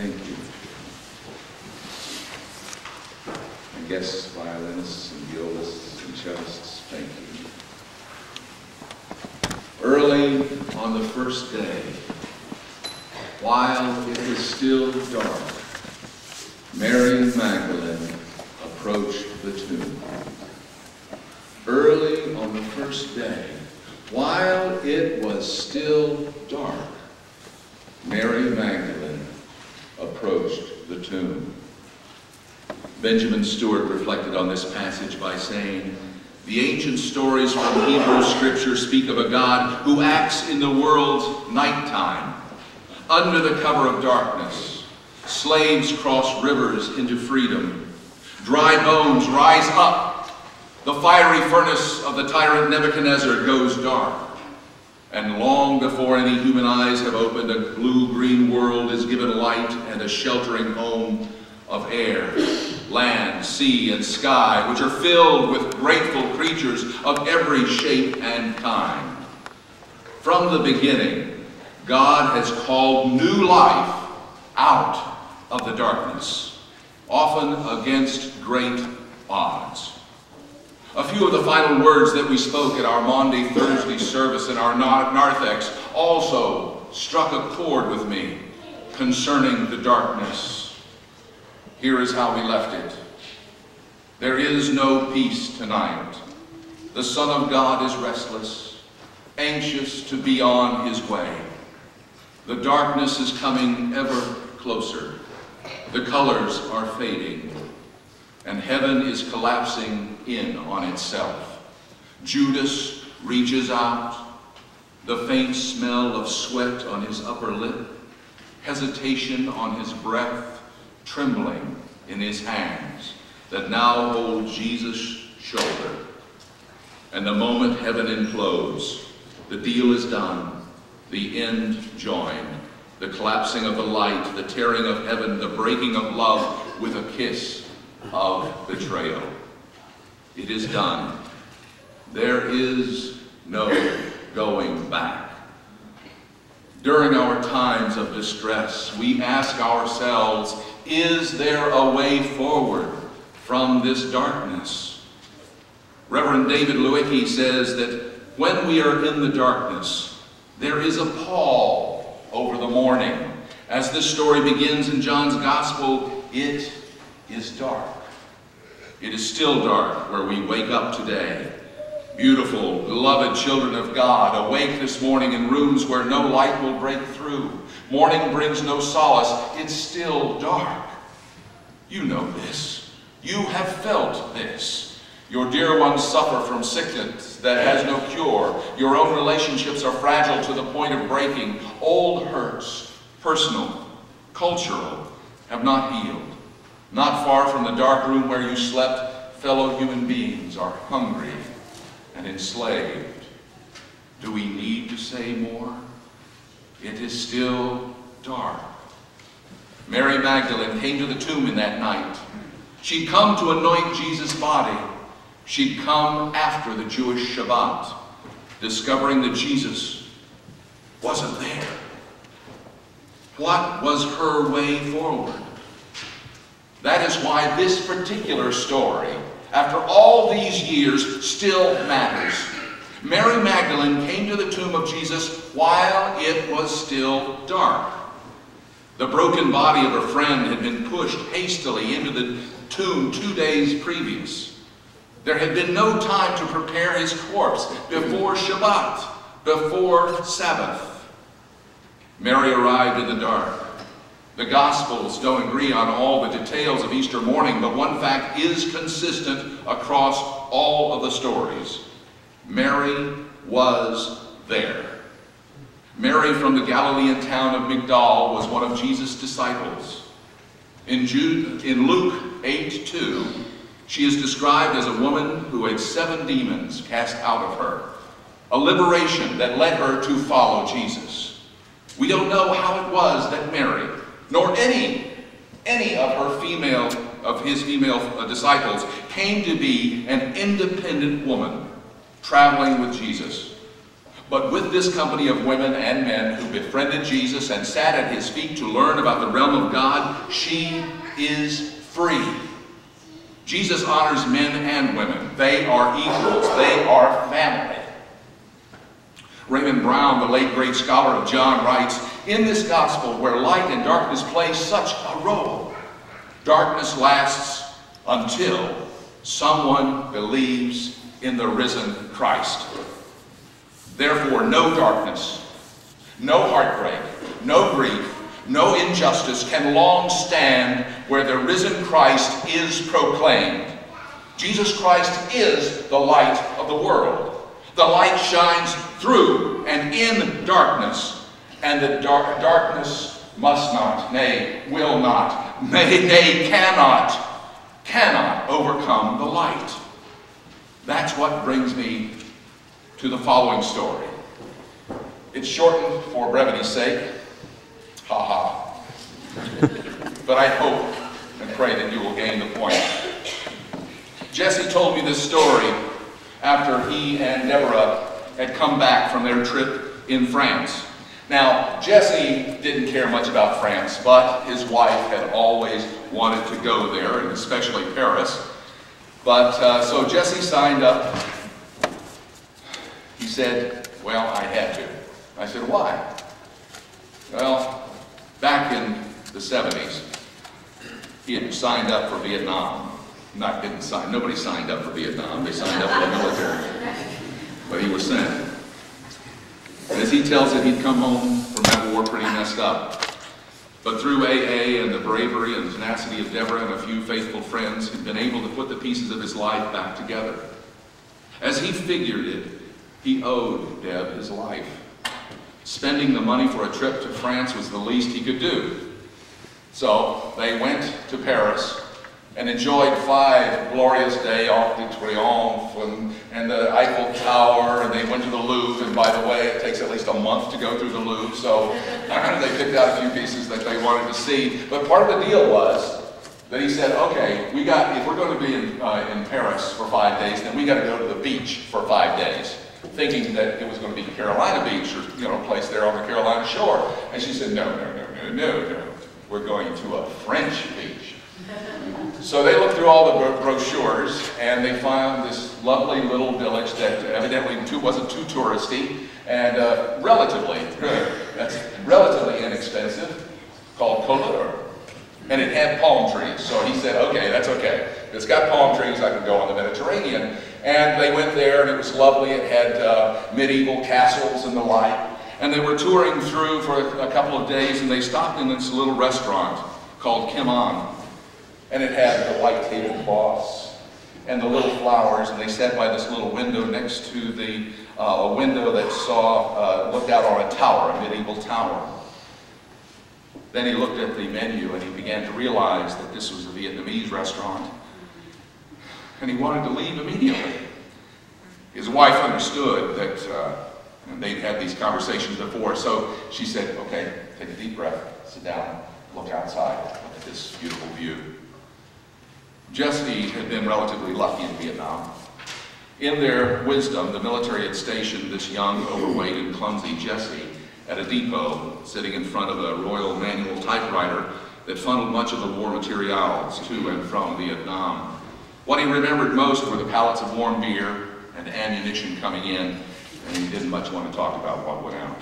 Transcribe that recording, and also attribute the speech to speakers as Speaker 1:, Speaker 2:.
Speaker 1: Thank you. And guests, violinists and violists and cellists, thank you. Early on the first day, while it was still dark, Mary Magdalene approached the tomb. Early on the first day, while it was still dark, Mary Magdalene approached the tomb. Benjamin Stewart reflected on this passage by saying, "The ancient stories from Hebrew Scripture speak of a God who acts in the world's nighttime. Under the cover of darkness, slaves cross rivers into freedom. Dry bones rise up. The fiery furnace of the tyrant Nebuchadnezzar goes dark. And long before any human eyes have opened, a blue-green world is given light and a sheltering home of air, land, sea, and sky, which are filled with grateful creatures of every shape and kind. From the beginning, God has called new life out of the darkness, often against great odds." A few of the final words that we spoke at our Maundy Thursday service in our narthex also struck a chord with me concerning the darkness. Here is how we left it. "There is no peace tonight. The Son of God is restless, anxious to be on his way. The darkness is coming ever closer. The colors are fading, and heaven is collapsing in on itself. Judas reaches out, the faint smell of sweat on his upper lip, hesitation on his breath, trembling in his hands that now hold Jesus' shoulder. And the moment heaven implodes, the deal is done, the end joined, the collapsing of the light, the tearing of heaven, the breaking of love with a kiss of betrayal. It is done. There is no going back." During our times of distress, we ask ourselves, is there a way forward from this darkness? Reverend David Lewicki says that when we are in the darkness, there is a pall over the morning. As this story begins in John's Gospel, it is dark. It is still dark where we wake up today. Beautiful, beloved children of God, awake this morning in rooms where no light will break through. Morning brings no solace. It's still dark. You know this. You have felt this. Your dear ones suffer from sickness that has no cure. Your own relationships are fragile to the point of breaking. Old hurts, personal, cultural, have not healed. Not far from the dark room where you slept, fellow human beings are hungry and enslaved. Do we need to say more? It is still dark. Mary Magdalene came to the tomb in that night. She'd come to anoint Jesus' body. She'd come after the Jewish Shabbat, discovering that Jesus wasn't there. What was her way forward? That is why this particular story, after all these years, still matters. Mary Magdalene came to the tomb of Jesus while it was still dark. The broken body of her friend had been pushed hastily into the tomb 2 days previous. There had been no time to prepare his corpse before Shabbat, before Sabbath. Mary arrived in the dark. The Gospels don't agree on all the details of Easter morning, but one fact is consistent across all of the stories. Mary was there. Mary from the Galilean town of Migdal was one of Jesus' disciples. In Luke 8:2, she is described as a woman who had 7 demons cast out of her, a liberation that led her to follow Jesus. We don't know how it was that Mary, nor any of his female disciples, came to be an independent woman traveling with Jesus. But with this company of women and men who befriended Jesus and sat at his feet to learn about the realm of God, she is free. Jesus honors men and women. They are equals. They are family. Raymond Brown, the late great scholar of John, writes, "In this gospel where light and darkness play such a role, darkness lasts until someone believes in the risen Christ. Therefore, no darkness, no heartbreak, no grief, no injustice can long stand where the risen Christ is proclaimed. Jesus Christ is the light of the world. The light shines through and in darkness, and the darkness must not, nay, will not, nay, cannot overcome the light." That's what brings me to the following story. It's shortened for brevity's sake. Ha ha. But I hope and pray that you will gain the point. Jesse told me this story after he and Deborah had come back from their trip in France. Now, Jesse didn't care much about France, but his wife had always wanted to go there, and especially Paris. But so Jesse signed up. He said, "Well, I had to." I said, "Why?" "Well, back in the 70s, he had signed up for Vietnam." Nobody signed up for Vietnam. They signed up for the military. But he was sent. And as he tells it, he'd come home from that war pretty messed up. But through AA and the bravery and tenacity of Deborah and a few faithful friends, he'd been able to put the pieces of his life back together. As he figured it, he owed Deb his life. Spending the money for a trip to France was the least he could do. So they went to Paris and enjoyed 5 glorious days, Arc de Triomphe and the Eiffel Tower, and they went to the Louvre, and by the way, it takes at least a month to go through the Louvre, so they picked out a few pieces that they wanted to see. But part of the deal was that he said, okay, if we're going to be in Paris for 5 days, then we got to go to the beach for 5 days, thinking that it was going to be Carolina Beach, or a place there on the Carolina shore. And she said, no, we're going to a French beach. So they looked through all the brochures, and they found this lovely little village that evidently wasn't too touristy, and relatively inexpensive, called Collioure. And it had palm trees, so he said, okay, that's okay. It's got palm trees, I can go on the Mediterranean. And they went there, and it was lovely. It had medieval castles and the like. And they were touring through for a couple of days, and they stopped in this little restaurant called Kim An. And it had the white tablecloths and the little flowers, and they sat by this little window next to the a window that looked out on a tower, a medieval tower. Then he looked at the menu and he began to realize that this was a Vietnamese restaurant, and he wanted to leave immediately. His wife understood that and they'd had these conversations before, so she said, okay, take a deep breath, sit down, look outside, look at this beautiful view. Jesse had been relatively lucky in Vietnam. In their wisdom, the military had stationed this young, overweight, and clumsy Jesse at a depot sitting in front of a Royal manual typewriter that funneled much of the war materials to and from Vietnam. What he remembered most were the pallets of warm beer and ammunition coming in, and he didn't much want to talk about what went out.